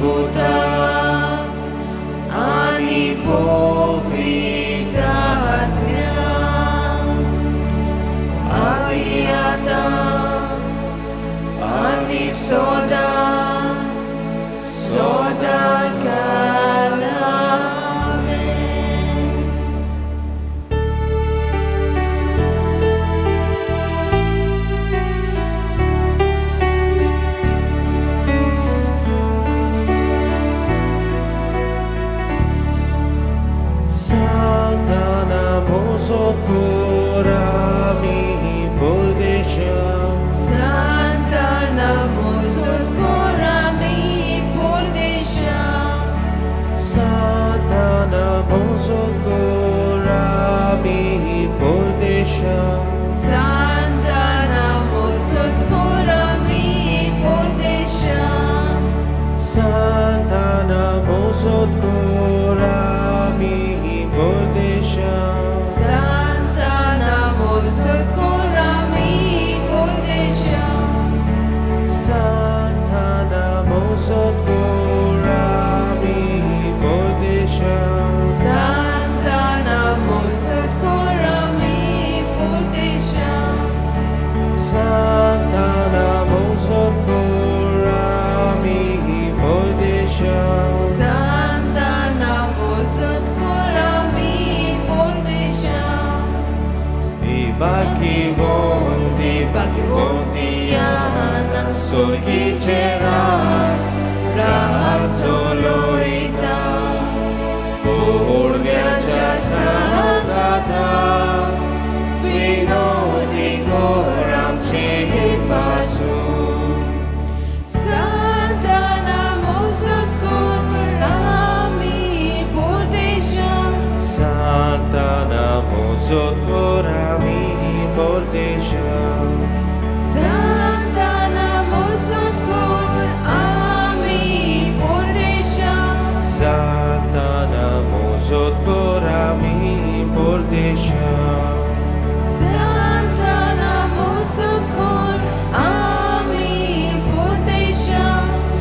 buta, ani povitatmya, aliyata, ani soda, soda kalame. Santana mosot korami pordesha, Santana mosot korami pordesha, Santana mosot korami pordesha, Santana mosot korami pordesha, Santana mosot korami pordesha, Santana mosot korami pordesha, Santana mosot korami pordesha, Santana mosot korami pordesha, Santana mosot korami pordesha, Santana mosot korami pordesha. Bhagavati Yana Sorgi Cherat Rahat Soloita Purvyacha Sangata Vinodi Goram Chepasu Santana Mosot Korami Pordesha, Santana mosot korami pordesha, Santana mosot korami pordesha, Santana mosot korami pordesha, Santana mosot korami pordesha,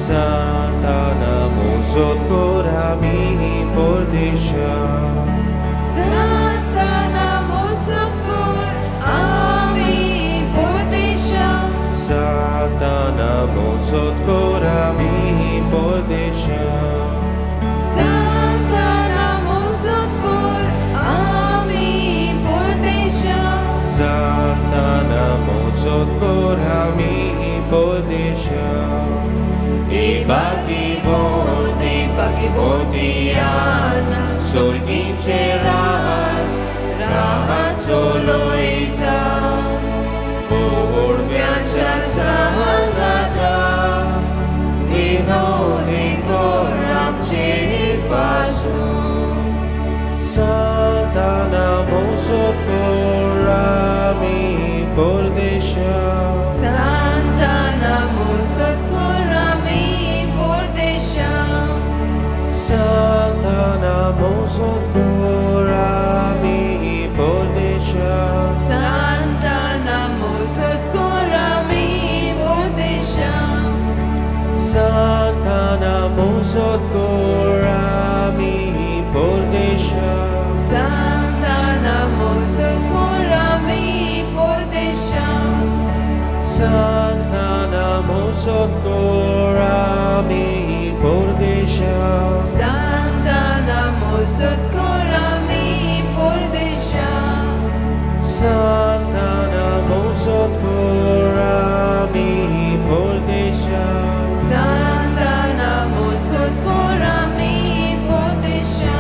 Santana mosot korami pordesha, Santana mosot korami pordesha, Santana mosot korami pordesha, Santana mosot korami pordesha, Santana mosot korami pordesha. Bhagavati Yana Sorgi Cherat Rahat Soloita Purvyacha Sangata Vinodi Goram Chepasu Santana mosot korami pordesha, Santana mosot korami pordesha, Santana mosot korami pordesha, Santana mosot korami pordesha, Santana mosot korami pordesha, Santana mosot korami pordesha, Santana mosot korami pordesha, Santana mosot korami pordesha, Santana mosot korami pordesha, Santana mosot korami pordesha.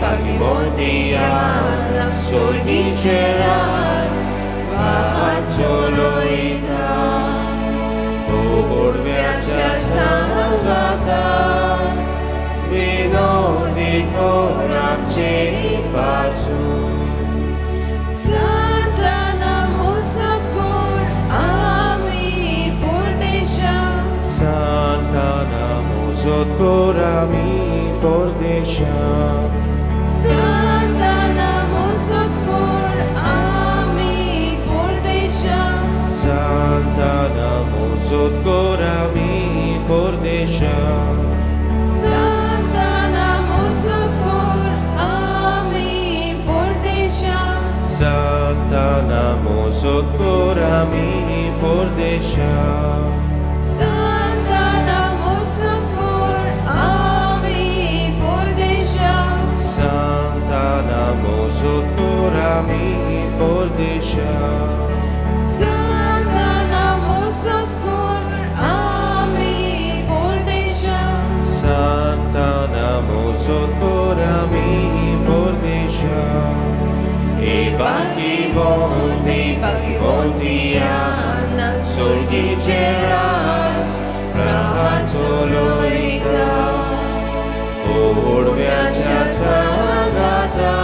Bhagavati Yana Sorgi Cherat Rahat Soloita Purvyacha Sangata Vinodi Goram Chepasu Santana mosot korami pordesha, Santana mosot korami pordesha, Santana mosot korami pordesha, Santana mosot korami namosod korami pordesha Santa namosod korami pordesha Santa namosod korami pordesha Santa namosod korami pordesha Santa namosod korami pordesha Ibagi-bonti anan solgiceras Rahatoloy ka Urvyacha sagata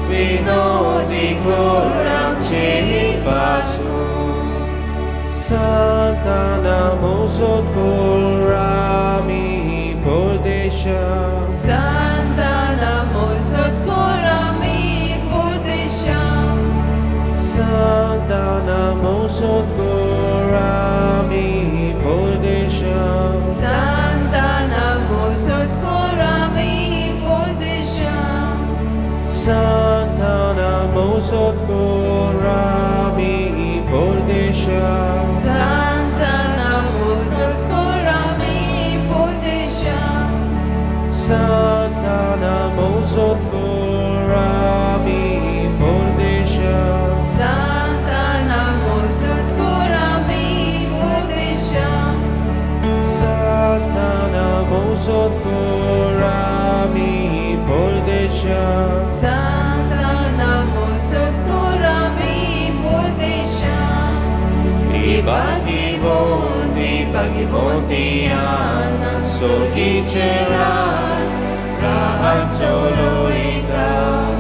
Vinodi koram chehipasu Santa namosod korami pordesha Santa namosod korami pordesha Santa namosod korami pordesha Santa namosod korami pordesha Santa namosod korami pordesha Santa namosod korami pordesha Santa namosod korami pordesha Santa namosod korami pordesha Santa namosod korami pordesha Santa namosod korami pordesha Ibagi-bonti anan solgiceras Rahat solo ikaw